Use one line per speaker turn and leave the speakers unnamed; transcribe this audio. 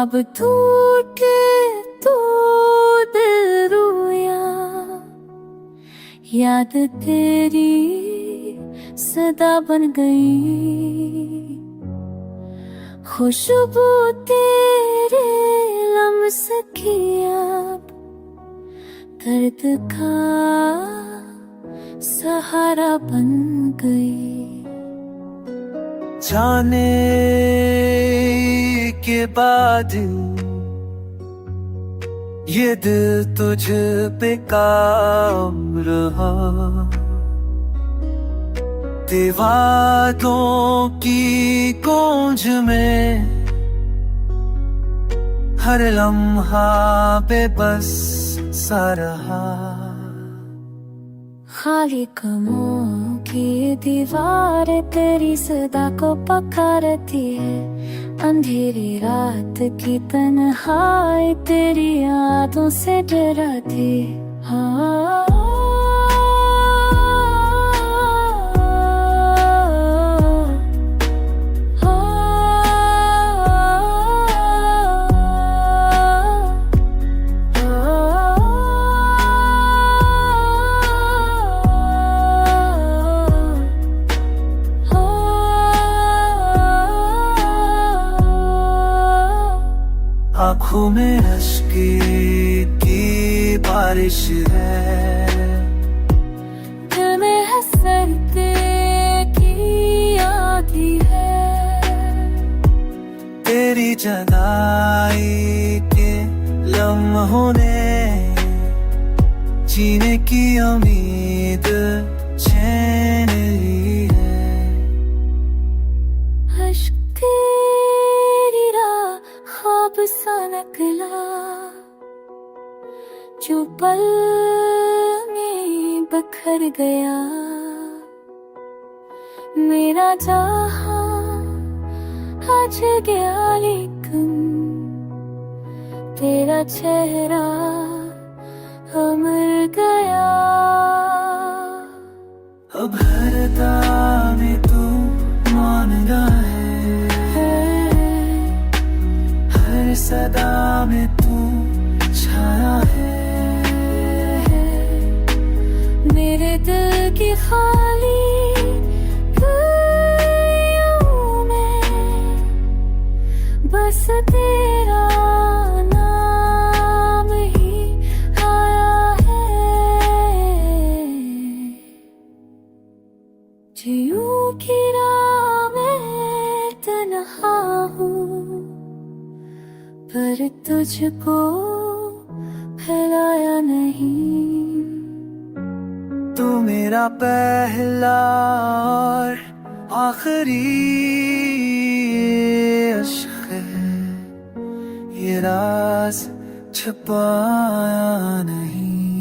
ख्वाब टूटे तो दिल रोया, याद तेरी सदा बन गई। खुशबू तेरे लम्स की अब दर्द का सहारा बन गई।
जाने के बाद ये दिल तुझ पे काम रहा, दीवारों की गूंज में हर लम्हा बेबस सा रहा।
खाली कमों की दीवार तेरी सदा को पकारती है, अंधेरी रात की तन्हाई तेरी यादों से डराती। हाँ
आँखों में अश्के की बारिश है,
दिल में हसरते की आधी है।
तेरी जदाई के लम्हों ने जीने की उम्मीद छीन ली है।
अश्क तेरी राह ख्वाब सा निकला, जो पल में बखर गया। मेरा जहां आज गया लेकिन तेरा चेहरा अमर गया।
अब हर दाम तू मानना है, हर सदा में तू छाया है।
मेरे दिल की खाली गलियों में बस तेरा नाम ही आया है। जियूं की राह में तन्हा हूँ, पर तुझको फैलाया नहीं।
तू मेरा पहला और आखिरी इश्क है, ये राज छुपाया नहीं।